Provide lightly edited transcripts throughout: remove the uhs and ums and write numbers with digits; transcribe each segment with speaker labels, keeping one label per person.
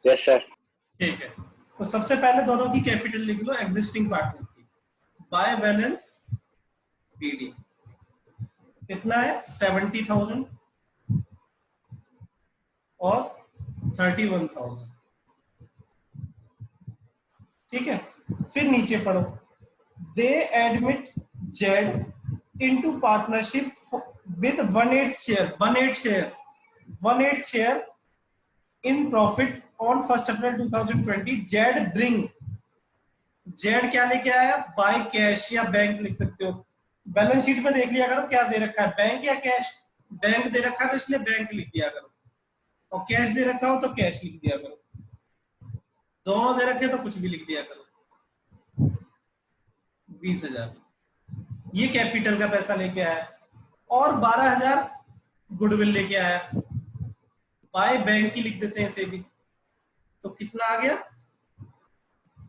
Speaker 1: Yes sir.
Speaker 2: ठीक है, तो सबसे पहले दोनों की कैपिटल लिख लो एग्जिस्टिंग पार्टनर की। बाय बैलेंस पीडी कितना है 70,000 और 31,000। ठीक है, फिर नीचे पढ़ो, दे admit Z into partnership with 1/8 share in profit on 1 April 2020। Z bring, Z क्या लेके आया, बाय कैश या बैंक लिख सकते हो। बैलेंस शीट में देख लिया करो क्या दे रखा है, बैंक या कैश। बैंक दे रखा है तो इसलिए बैंक लिख दिया करो, और कैश दे रखा हो तो कैश लिख दिया करो। दोनों दे रखे तो कुछ भी लिख दिया करो। 20,000 ये कैपिटल का पैसा लेके आया, और 12,000 गुडविल लेके आया। बाय बैंक की लिख देते हैं इसे भी, तो कितना आ गया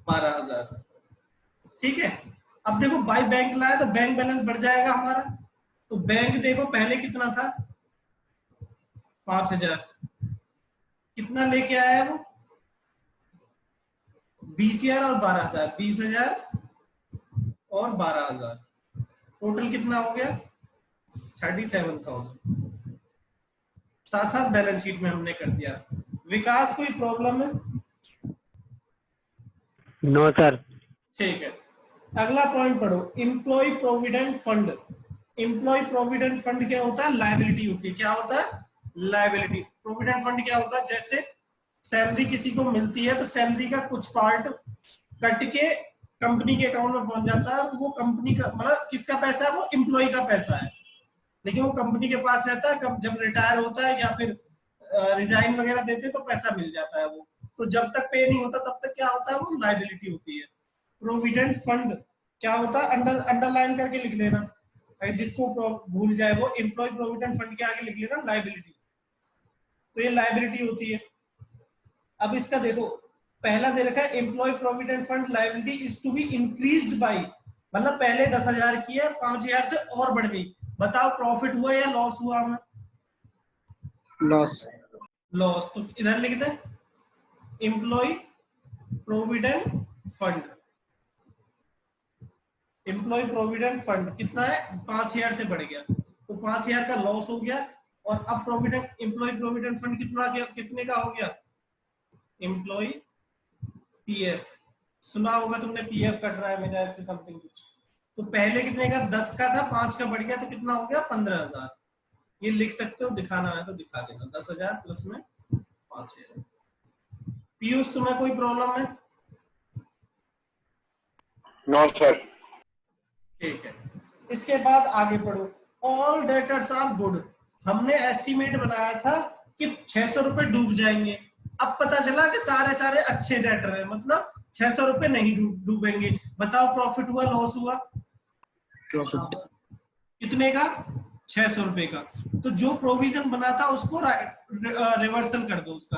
Speaker 2: 12,000। ठीक है, अब देखो बाय बैंक लाया तो बैंक बैलेंस बढ़ जाएगा हमारा। तो बैंक देखो पहले कितना था 5,000, कितना लेके आया वो 20,000 और 12,000, 20,000 और 12,000, टोटल कितना हो गया 37,000। साथ साथ बैलेंस शीट में हमने कर दिया। विकास कोई प्रॉब्लम है?
Speaker 1: No sir.
Speaker 2: ठीक है, अगला पॉइंट पढ़ो, employ provident fund. Employ provident fund क्या होता है, लायबिलिटी होती है। क्या होता है, लायबिलिटी। प्रोविडेंट फंड क्या होता है, जैसे सैलरी किसी को मिलती है तो सैलरी का कुछ पार्ट कट के कंपनी के अकाउंट में पहुंच जाता है, वो कंपनी का मतलब किसका पैसा है, वो एम्प्लॉय का पैसा है, लेकिन वो कंपनी के पास रहता है। जब रिटायर होता है या फिर रिजाइन वगैरह देते तो पैसा मिल जाता है वो, तो जब तक पे नहीं होता तब तक क्या होता है, वो लायबिलिटी होती है। प्रोविडेंट फंड क्या होता है, अंडरलाइन करके लिख लेना, जिसको भूल जाए वो, एम्प्लॉय प्रोविडेंट फंड के आगे लिख लेना लायबिलिटी, तो ये लायबिलिटी होती है। अब इसका देखो पहला दे रखा है, employ provident fund liability is to be increased by, मतलब पहले 10,000 की है 5,000 से और बढ़ गई। बताओ प्रॉफिट हुआ या लॉस हुआ हमें?
Speaker 1: लॉस।
Speaker 2: लॉस, तो इधर लिख दे employ provident fund. Employ provident fund कितना है 5,000 से बढ़ गया, तो 5,000 का लॉस हो गया। और अब प्रोविडेंट एम्प्लॉय प्रोविडेंट फंड कितने का हो गया, एम्प्लॉय पीएफ, सुना होगा तुमने पीएफ कट रहा है मेरा ऐसे समथिंग कुछ। तो पहले कितने का 10 का था, 5 का बढ़ गया तो कितना हो गया 15,000। ये लिख सकते हो, दिखाना है तो दिखा देना, 10,000 प्लस में 5,000। पीयूष तुम्हें कोई प्रॉब्लम है?
Speaker 1: No sir.
Speaker 2: ठीक है, इसके बाद आगे पढ़ो, ऑल डेटर्स आर गुड। हमने एस्टिमेट बनाया था कि 600 रुपए डूब जाएंगे, अब पता चला कि सारे सारे अच्छे डेटर है, मतलब 600 रुपए नहीं डूबेंगे। बताओ प्रॉफिट हुआ लॉस हुआ? कितने का 600 रुपए का। तो जो प्रोविजन बना था उसको रिवर्सल कर दो, उसका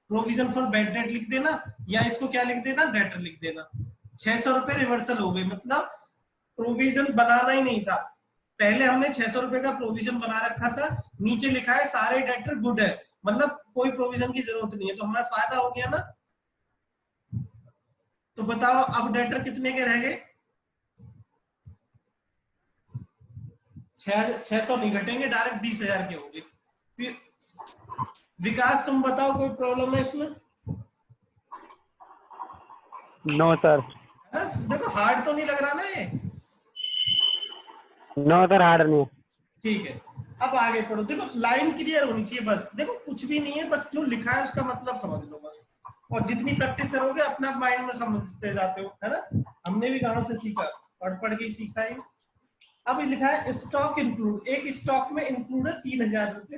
Speaker 2: प्रोविजन फॉर बैड डेट लिख देना, या इसको क्या लिख देना, डेटर लिख देना। 600 रुपए रिवर्सल हो गए, मतलब प्रोविजन बनाना ही नहीं था। पहले हमने 600 रुपए का प्रोविजन बना रखा था, नीचे लिखा है सारे डेटर गुड है, मतलब कोई प्रोविजन की जरूरत नहीं है, तो हमारा फायदा हो गया ना। तो बताओ अब डेटर कितने के रह गए, 600 नहीं घटेंगे, डायरेक्ट 20,000 के होंगे। फिर विकास तुम बताओ कोई प्रॉब्लम है इसमें?
Speaker 1: No sir.
Speaker 2: देखो हार्ड तो नहीं लग रहा ना ये?
Speaker 1: नो सर, हार्ड नहीं।
Speaker 2: ठीक है, अब आगे पढ़ो, देखो लाइन क्लियर होनी चाहिए बस, देखो कुछ भी नहीं है, बस जो लिखा है उसका मतलब समझ लो बस, और जितनी प्रैक्टिस करोगे अपना माइंड में समझते जाते हो, है ना। हमने भी कहां से सीखा, पढ़ पढ़ के ही सीखा है। अब लिखा है स्टॉक इंक्लूड, एक स्टॉक में इंक्लूड है 3,000 रुपए,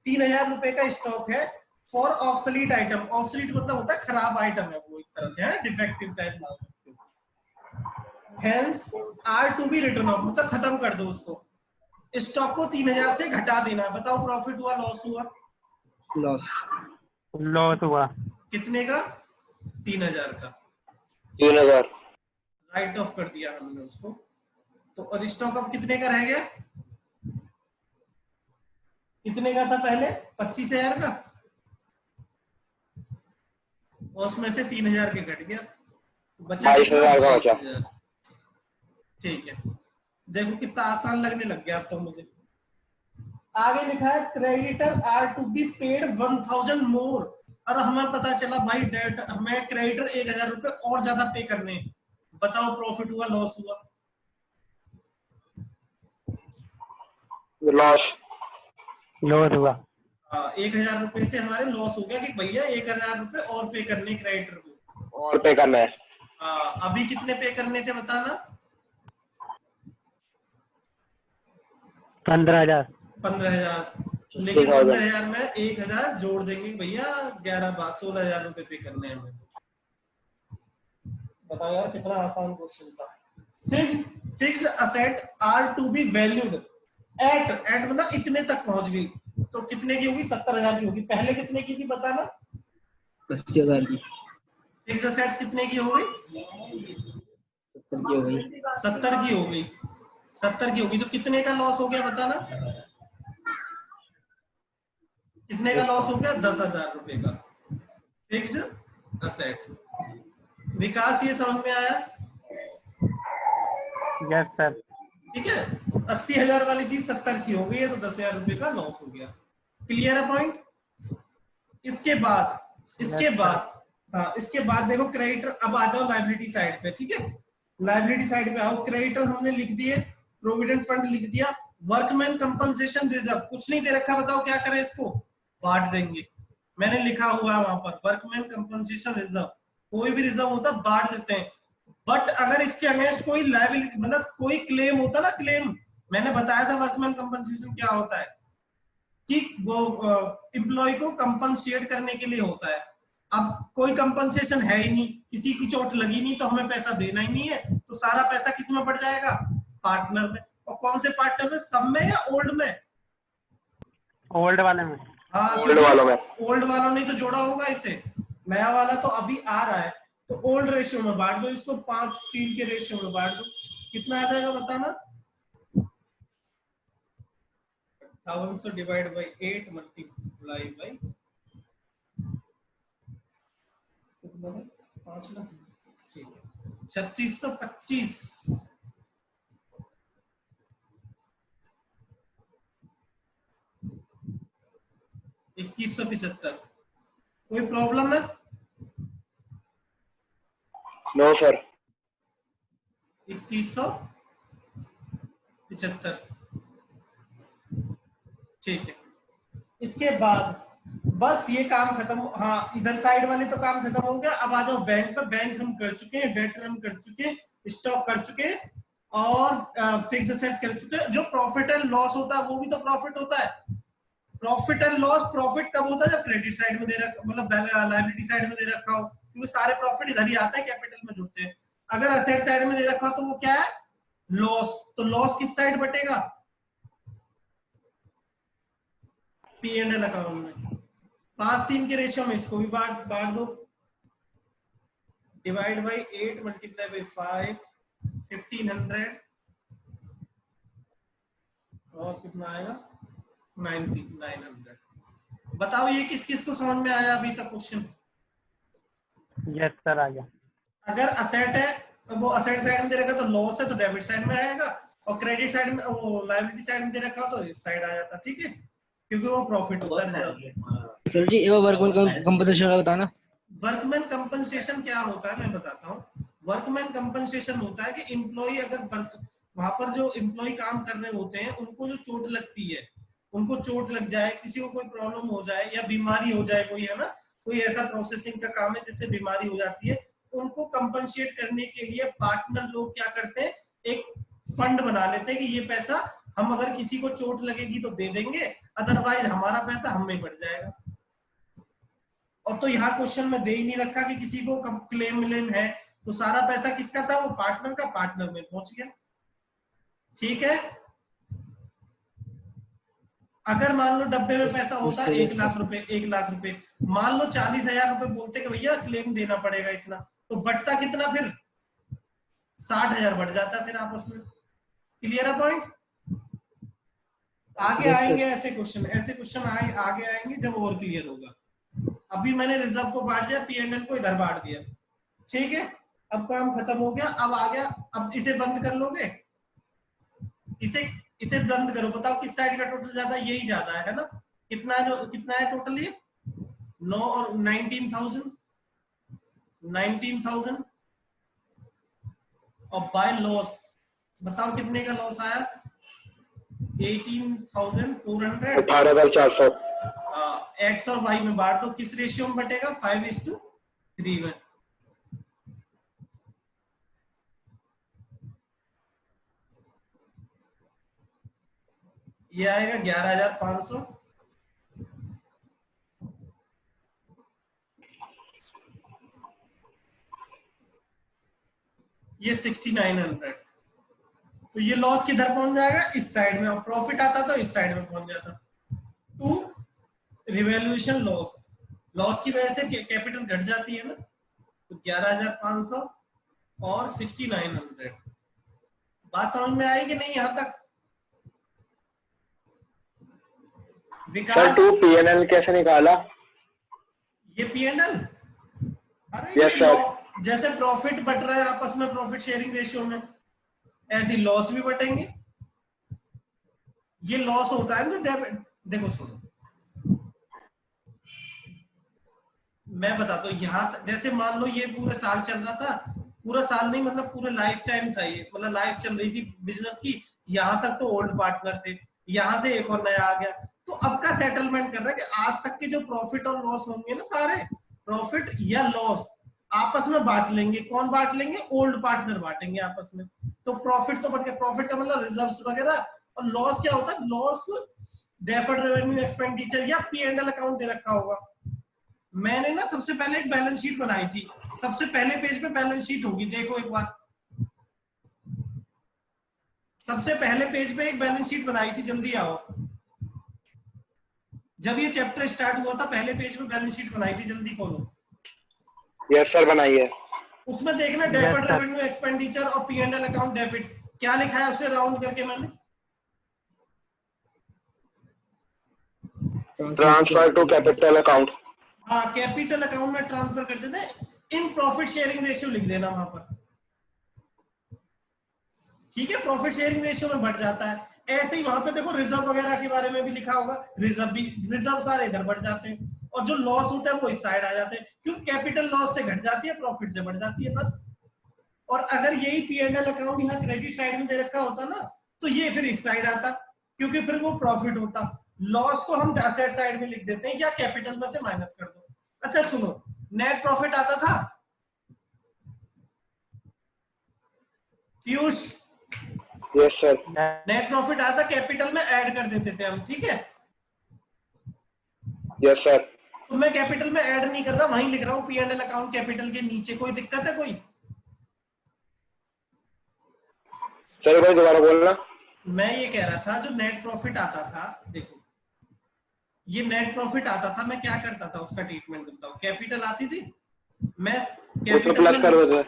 Speaker 2: 3,000 रुपए का स्टॉक है फॉर ऑब्सोलीट आइटम। ऑब्सोलीट मतलब होता है खराब आइटम है वो, एक तरह से है डिफेक्टिव टाइप मान सकते हो। Hence are to be written off, मतलब खत्म कर दो उसको, स्टॉक को 3,000 से घटा देना है। बताओ प्रॉफिट हुआ लॉस हुआ?
Speaker 1: लॉस। लॉस हुआ।
Speaker 2: कितने का 3,000 का
Speaker 1: 3,000।
Speaker 2: राइट ऑफ कर दिया हमने उसको। तो और स्टॉक अब कितने का रह गया, कितने का था पहले 25,000 का, और उसमें से 3000 के कट गया, बचा
Speaker 1: 22,000 का बचा।
Speaker 2: 22,000। ठीक है, देखो कितना आसान लगने लग गया अब तो मुझे। आगे लिखा है creditor are to be paid 1000 more, और हमें पता चला भाई डेट हमें क्रेडिटर 1000 रुपए और ज्यादा पे करने। बताओ प्रॉफिट हुआ लॉस हुआ?
Speaker 1: लॉस। लॉस हुआ।
Speaker 2: 1000 रुपए से हमारे लॉस हो गया कि भैया 1000 रुपए और पे करने क्रेडिटर को।
Speaker 1: और पे करना है।
Speaker 2: अभी कितने पे करने थे बताना?
Speaker 1: 15,000।
Speaker 2: 15,000। लेकिन 15,000 में 1000 जोड़ देंगे भैया, 16,000 रुपए पे करने हैं हमें। बताओ यार कितना आसान क्वेश्चन था। Fixed asset are to be valued at मतलब इतने तक पहुंच गई, तो कितने की होगी? 70,000 की होगी। पहले कितने की थी बताना?
Speaker 3: 80,000 की।
Speaker 2: फिक्स्ड असेट्स कितने की हो गई?
Speaker 3: 70 की हो गई।
Speaker 2: 70 की हो गई। 70 की होगी तो कितने का लॉस हो गया बताना? कितने का लॉस हो गया? 10,000 रुपए का फिक्स्ड असेट। विकास ये समझ में आया?
Speaker 1: Yes sir.
Speaker 2: ठीक है, 80,000 वाली चीज 70 की हो गई है तो 10,000 रुपए का लॉस हो गया। क्लियर है पॉइंट? इसके बाद हाँ, इसके बाद देखो क्रेडिटर। अब आ जाओ लायबिलिटी साइड पे। ठीक है, लायबिलिटी साइड पे आओ। क्रेडिटर हमने लिख दिए, प्रोविडेंट फंड लिख दिया, वर्कमैन कंपनसेशन रिजर्व कुछ नहीं दे रखा। बताओ क्या करें इसको? बांट देंगे। मैंने लिखा हुआ है वहां पर वर्कमैन कंपनसेशन रिजर्व, कोई भी रिजर्व होता बांट देते हैं। बट अगर इसके अगेंस्ट कोई लायबिलिटी मतलब कोई क्लेम होता ना, क्लेम, मैंने बताया था वर्कमैन कंपनसेशन क्या होता है कि वो एम्प्लॉय को कंपनसेट करने के लिए होता है। अब कोई कंपनसेशन है ही नहीं, किसी की चोट लगी नहीं तो हमें पैसा देना ही नहीं है, तो सारा पैसा किस में बढ़ जाएगा? पार्टनर में। और कौन से पार्टनर में? सब में या ओल्ड में?
Speaker 1: ओल्ड वाले में।
Speaker 2: हाँ,
Speaker 1: ओल्ड वालों में।
Speaker 2: ओल्ड वालों ने तो जोड़ा होगा इसे, नया वाला तो अभी आ रहा है, तो ओल्ड रेशियो में बांट दो इसको, 5:3 के रेशियो में बांट दो। कितना आ जाएगा बताना? 1000 डिवाइड बाई 8 मल्टीप्लाई बाई 5 ना, ठीक है, 3625। 2175। कोई प्रॉब्लम है?
Speaker 1: No sir.
Speaker 2: 2175। ठीक है, इसके बाद बस ये काम खत्म। हाँ, इधर साइड वाले तो काम खत्म हो गया। अब आ जाओ बैंक पे। बैंक हम कर चुके हैं, डेट हम कर चुके हैं, स्टॉक कर चुके हैं, और फिक्स असेट्स कर चुके हैं। जो प्रॉफिट एंड लॉस होता है वो भी तो प्रॉफिट होता है। प्रॉफिट एंड लॉस, प्रॉफिट कब होता है? जब क्रेडिट साइड में दे रखा, मतलब लायबिलिटी साइड में दे रखा हो, क्योंकि सारे प्रॉफिट इधर ही आते हैं, कैपिटल में जुड़ते हैं। अगर असेट साइड में दे रखा हो तो वो क्या है? लॉस। तो लॉस किस साइड बटेगा? पी एंड एल अकाउंट में। 5:3 के रेशियो में इसको भी बांट दो। डिवाइड बाई 8 मल्टीप्लाई बाई 5, 1500, और कितना आएगा? 900। बताओ ये किस किस को समझ में आया अभी तक क्वेश्चन?
Speaker 1: यस सर आ गया।
Speaker 2: अगर असेट है तो वो असेट साइड में दे रखा तो लॉस है तो डेबिट साइड में आएगा, और क्रेडिट साइड में, वो लायबिलिटी साइड में दे रखा तो इस साइड आ जाता। ठीक है, क्योंकि वो प्रॉफिट होता है।
Speaker 3: सर जी एक वर्कमैन कंपनसेशन का बताना।
Speaker 2: वर्कमैन कंपनसेशन क्या होता है मैं बताता हूँ। वर्कमैन कंपनसेशन होता है कि एम्प्लॉय अगर वहां पर जो एम्प्लॉय काम कर रहे होते हैं उनको जो चोट लगती है, उनको चोट लग जाए, किसी को कोई प्रॉब्लम हो जाए या बीमारी हो जाए, कोई है ना, कोई ऐसा प्रोसेसिंग का काम है जिससे बीमारी हो जाती है, उनको कंपनसेट करने के लिए पार्टनर लोग क्या करते हैं? एक फंड बना लेते हैं कि ये पैसा हम अगर किसी को चोट लगेगी तो दे देंगे, अदरवाइज हमारा पैसा हम में बढ़ जाएगा। और तो यहाँ क्वेश्चन में दे ही नहीं रखा कि किसी को क्लेम विलेम है, तो सारा पैसा किसका था? वो पार्टनर का, पार्टनर में पहुंच गया। ठीक है, अगर मान लो डब्बे में पैसा होता 1 लाख रुपए, 1 लाख रुपए, मान लो 40,000 रुपए बोलते कि भैया क्लेम देना पड़ेगा इतना, तो बढ़ता कितना फिर? 60,000 बढ़ जाता फिर आपस में। क्लियर है पॉइंट? आगे आएंगे ऐसे क्वेश्चन, आगे आएंगे जब और क्लियर होगा। अभी मैंने रिजर्व को बांट दिया, P&L को इधर बांट दिया, ठीक है। अब काम खत्म हो गया, अब आ गया, अब इसे बंद कर लोगे, इसे बंद करो, बताओ किस साइड का टोटल ज्यादा, यही ज्यादा है ना। कितना है, जो कितना है टोटल, ये 9 और 19,000 और बाय लॉस, बताओ कितने का लॉस आया, 18,400।
Speaker 1: 18,400।
Speaker 2: एक्स और वाई में बांट दो, किस रेशियो में बटेगा, 5:3 में। ये आएगा 11,500, ये 6,900। तो ये लॉस किधर पहुंच जाएगा, इस साइड में, और प्रॉफिट आता तो इस साइड में पहुंच जाता। टू रिवैल्यूएशन लॉस, लॉस की वजह से कैपिटल घट जाती है ना, तो 11,500 और 6,900। बात समझ में आई कि नहीं यहाँ तक? विकास,
Speaker 1: तू P&L कैसे निकाला?
Speaker 2: ये P&L, अरे
Speaker 1: Yes,
Speaker 2: ये
Speaker 1: sir.
Speaker 2: जैसे प्रॉफिट बट रहा है आपस में प्रॉफिट शेयरिंग रेशियो में, ऐसी लॉस भी बटेंगे। ये लॉस होता है ना डेबिट, देखो सुनो, मैं बताता हूँ। यहाँ जैसे मान लो ये पूरे साल चल रहा था, पूरा साल नहीं मतलब पूरे लाइफ टाइम था ये, मतलब लाइफ चल रही थी बिजनेस की, यहाँ तक तो ओल्ड पार्टनर थे, यहाँ से एक और नया आ गया, तो अब का सेटलमेंट कर रहा है कि आज तक के जो प्रॉफिट और लॉस होंगे ना, सारे प्रॉफिट या लॉस आपस में बांट लेंगे। कौन बांट लेंगे, ओल्ड पार्टनर बांटेंगे आपस में। तो प्रॉफिट तो बढ़ गया, प्रॉफिट का मतलब रिजर्व्स वगैरह, और लॉस क्या होता है, लॉस डेफर्ड रेवेन्यू एक्सपेंडिचर या P&L अकाउंट दे रखा होगा। मैंने ना सबसे पहले एक बैलेंस शीट बनाई थी, सबसे पहले पेज पे बैलेंस शीट होगी, देखो एक बार, सबसे पहले पेज पे एक बैलेंस शीट बनाई थी, जल्दी आओ। जब ये चैप्टर स्टार्ट हुआ था पहले पेज पे बैलेंस शीट बनाई थी, जल्दी खोलो।
Speaker 1: यस सर, बनाइए।
Speaker 2: उसमें देखना डेफर्ड रेवेन्यू एक्सपेंडिचर और P&L अकाउंट डेबिट, क्या लिखा है उसे राउंड करके मैंने,
Speaker 1: ट्रांसफर टू कैपिटल अकाउंट।
Speaker 2: हाँ कैपिटल अकाउंट में ट्रांसफर कर देते हैं, इन प्रॉफिट शेयरिंग रेशियो लिख देना वहां पर, ठीक है। प्रॉफिट शेयरिंग रेशियो में बढ़ जाता है। ऐसे ही वहां पे देखो रिजर्व वगैरह के बारे में भी लिखा होगा, रिजर्व सारे इधर बढ़ जाते हैं, और जो लॉस होता है वो इस साइड आ जाते हैं, क्योंकि कैपिटल लॉस से घट जाती है, प्रॉफिट से बढ़ जाती है, बस। और अगर यही P&L अकाउंट यहाँ क्रेडिट साइड में दे रखा होता ना, तो ये फिर इस साइड आता, क्योंकि फिर वो प्रॉफिट होता। लॉस को हम एसेट साइड में लिख देते हैं, या कैपिटल में से माइनस कर दो। अच्छा सुनो, नेट प्रॉफिट आता था Piyush,
Speaker 1: yes sir.
Speaker 2: Net profit आता कैपिटल में ऐड कर देते थे हम, ठीक है।
Speaker 1: Yes sir.
Speaker 2: तो मैं कैपिटल में ऐड नहीं कर रहा, वहीं लिख रहा हूँ P&L अकाउंट कैपिटल के नीचे। कोई दिक्कत है कोई?
Speaker 1: सर भाई दोबारा बोलना।
Speaker 2: मैं ये कह रहा था जो नेट प्रॉफिट आता था, देखो ये नेट प्रॉफिट आता था, मैं क्या करता था उसका ट्रीटमेंट बताओ। कैपिटल आती थी, मैं कैपिटल
Speaker 1: प्लस कर देते,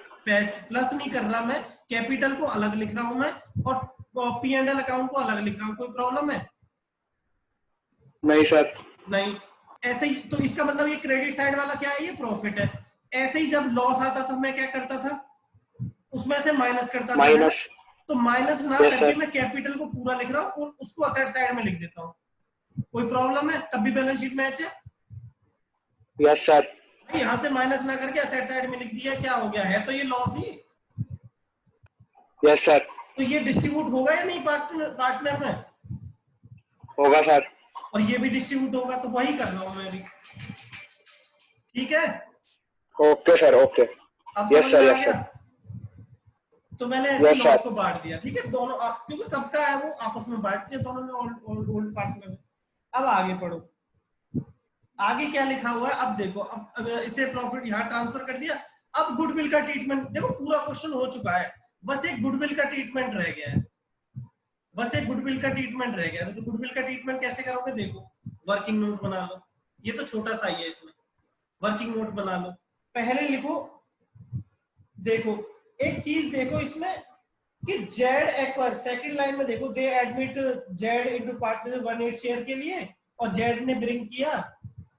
Speaker 2: प्लस नहीं कर रहा, मैं कैपिटल को अलग लिख रहा हूं मैं, और P&L अकाउंट को अलग लिख रहा हूं। कोई प्रॉब्लम है?
Speaker 1: नहीं सर।
Speaker 2: नहीं। ऐसे ही तो इसका मतलब ये क्रेडिट साइड वाला क्या है, ये प्रॉफिट है। ऐसे ही जब लॉस आता था मैं क्या करता था, उसमें से माइनस करता था।
Speaker 1: माइनस,
Speaker 2: तो माइनस ना
Speaker 1: yes,
Speaker 2: करके
Speaker 1: sir.
Speaker 2: मैं कैपिटल को पूरा लिख रहा हूँ और उसको असेट साइड में लिख देता हूँ। कोई प्रॉब्लम है? तब भी बैलेंस शीट मैच है।
Speaker 1: Yes sir.
Speaker 2: यहाँ से माइनस ना करके असेट साइड में लिख दिया, क्या हो गया, है तो ये लॉस ही।
Speaker 1: Yes sir.
Speaker 2: तो ये डिस्ट्रीब्यूट होगा या नहीं पार्टनर में?
Speaker 1: होगा सर।
Speaker 2: और ये भी डिस्ट्रीब्यूट होगा, तो वही कर रहा हूँ मैं भी, ठीक है।
Speaker 1: Okay sir, okay.
Speaker 2: अब
Speaker 1: यस
Speaker 2: समझ
Speaker 1: सर,
Speaker 2: में आ
Speaker 1: यस
Speaker 2: गया?
Speaker 1: सर।
Speaker 2: तो मैंने ऐसे
Speaker 1: Yes,
Speaker 2: लॉस
Speaker 1: sir.
Speaker 2: को बांट दिया, ठीक है, दोनों क्योंकि सबका है वो आपस में बांट के दोनों में ओल्ड पार्टनर में। अब आगे पढ़ो, आगे क्या लिखा हुआ है, अब देखो। अब इसे प्रॉफिट यहाँ ट्रांसफर कर दिया। अब गुडविल का ट्रीटमेंट देखो, पूरा क्वेश्चन हो चुका है, बस एक गुडविल का ट्रीटमेंट रह गया है, बस एक गुडविल का ट्रीटमेंट रह गया है। तो गुडविल का ट्रीटमेंट कैसे करोगे, देखो वर्किंग नोट बना लो, ये तो छोटा सा ही है, इसमें वर्किंग नोट बना लो। पहले लिखो, देखो एक चीज देखो इसमें कि जेड एक्वायर, सेकंड लाइन में देखो, दे admit Z into partner 1/8 share के लिए, और जेड ने ब्रिंग किया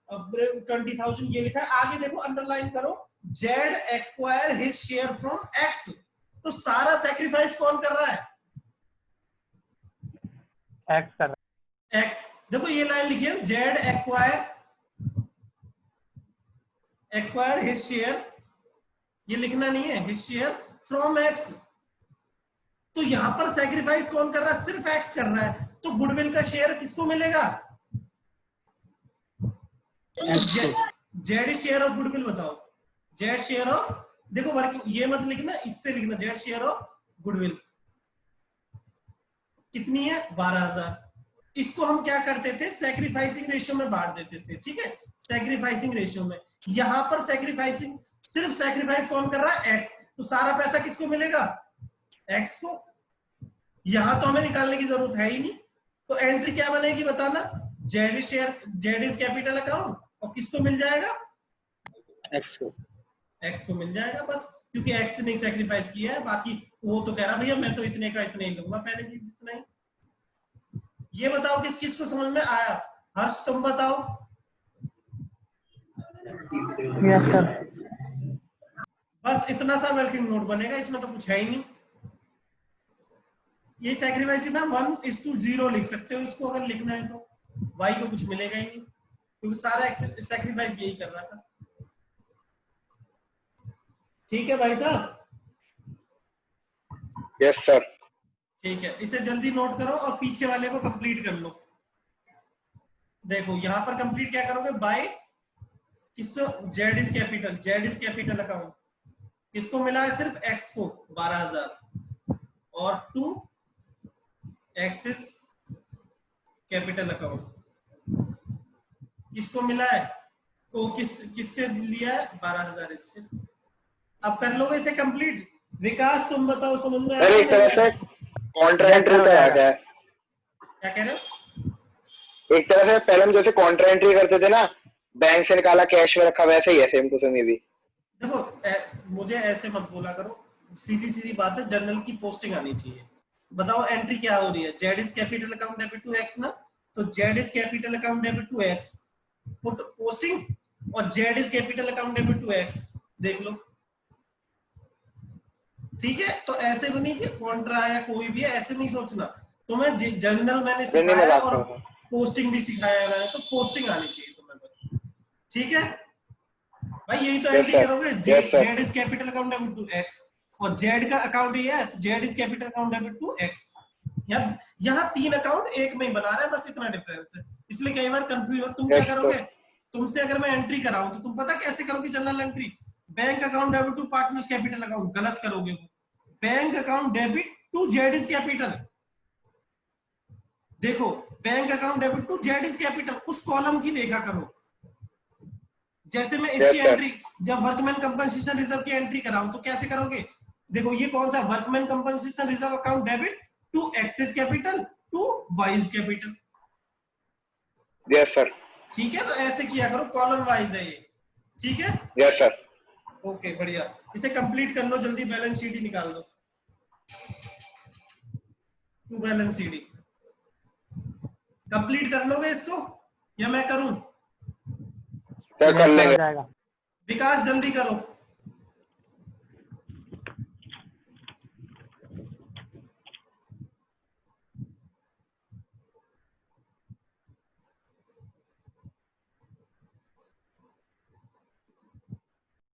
Speaker 2: अब 20,000 ये लिखा है, आगे देखो अंडरलाइन करो, Z acquire his share from x. तो सारा सेक्रीफाइस कौन कर रहा है?
Speaker 4: एक्स कर रहा
Speaker 2: एक्स। देखो ये लाइन लिखी है, जेड एक्वायर हिज शेयर, ये लिखना नहीं है, हिज शेयर फ्रॉम एक्स। तो यहां पर सेक्रीफाइस कौन कर रहा है? सिर्फ एक्स कर रहा है। तो गुडविल का शेयर किसको मिलेगा? जेड शेयर ऑफ गुडविल बताओ। जेड शेयर ऑफ, देखो वर्क ये मत लिखना, इससे लिखना जेड शेयर ऑफ गुडविल कितनी है? 12,000। इसको हम क्या करते थे? सेक्रीफाइसिंग रेशियो में बांट देते थे, ठीक है, सेक्रीफाइसिंग रेशियो में। यहां पर सेक्रीफाइसिंग, सिर्फ सेक्रीफाइस कौन कर रहा है? एक्स। तो सारा पैसा किसको मिलेगा? एक्स को। यहां तो हमें निकालने की जरूरत है ही नहीं। तो एंट्री क्या बनेगी बताना? Z share, Z is capital account, और किसको मिल जाएगा?
Speaker 3: एक्स को।
Speaker 2: एक्स को मिल जाएगा बस, क्योंकि एक्स ने सेक्रीफाइस किया है। बाकी वो तो कह रहा भैया मैं तो इतने का इतने ही लूंगा, पहले भी इतना ही। ये बताओ किस किस को समझ में आया? हर्ष तुम बताओ।
Speaker 4: है। Yes sir.
Speaker 2: बस इतना सा वर्किंग नोट बनेगा, इसमें तो कुछ है ही नहीं। ये सेक्रीफाइस कितना? 1:0 लिख सकते हो इसको, अगर लिखना है तो। वाई को कुछ मिलेगा ही नहीं, क्योंकि सारा सेक्रीफाइस यही कर रहा था। ठीक है भाई साहब?
Speaker 1: Yes sir.
Speaker 2: ठीक है, इसे जल्दी नोट करो और पीछे वाले को कंप्लीट कर लो। देखो यहां पर कंप्लीट क्या करोगे? बाय किसको? Z is capital, Z is capital account किसको मिला है? सिर्फ एक्स को 12,000, और to X is capital account किसको मिला है? वो किससे लिया है? 12,000 इससे। अब कर लोगे इसे कंप्लीट। विकास तुम बताओ, समझ में
Speaker 1: सर एक तरह से कॉन्ट्रा एंट्री का आ गया है।
Speaker 2: क्या कह रहे हो?
Speaker 1: एक तरह से पहले हम जैसे कॉन्ट्रा एंट्री करते थे ना, बैंक से निकाला कैश में रखा, वैसे ही है सेम टू सेम ये भी।
Speaker 2: देखो मुझे ऐसे मत बोला करो, सीधी सीधी बात है, जर्नल की पोस्टिंग आनी चाहिए। बताओ एंट्री क्या हो रही है? Z is capital account debit to X ना, तो Z is capital account debit to X, put posting, और Z is capital account debit to X, देख लो। ठीक है, तो ऐसे भी नहीं कि कॉन्ट्रा या कोई भी है, ऐसे नहीं सोचना। तुम्हें जर्नल मैंने सिखाया और पोस्टिंग भी सिखाया है मैंने, तो पोस्टिंग आनी चाहिए तुम्हें बस। ठीक है भाई, यही तो एंट्री करोगे। Z is capital account debit to X, और जेड का अकाउंट ये है, तो Z is capital account debit to X. यहाँ 3 अकाउंट एक में ही बना रहे हैं, बस इतना डिफरेंस है, इसलिए कई बार कंफ्यूज हो। तुम क्या करोगे? तुमसे अगर मैं एंट्री कराऊं तो तुम पता कैसे करोगे? Journal entry, bank account debit to partners capital account, गलत करोगे वो। Bank account debit to Z is capital, देखो bank account debit to Z is capital, उस कॉलम की देखा करो। जैसे मैं इसकी एंट्री, जब वर्कमैन कंपनसेशन रिजर्व की एंट्री कराऊं तो कैसे करोगे? देखो ये कौन सा? Workman compensation reserve account debit to X capital to Y's capital.
Speaker 1: Yes sir.
Speaker 2: ठीक है, तो ऐसे किया करो, कॉलम वाइज है ये। ठीक है,
Speaker 1: यस सर।
Speaker 2: ओके बढ़िया। इसे कंप्लीट कर लो जल्दी, बैलेंस शीट ही निकाल लो, टू बैलेंस शीट कंप्लीट कर लोगे इसको या मैं करूं?
Speaker 1: सर कर लेंगे।
Speaker 4: जाएगा।
Speaker 2: विकास जल्दी करो।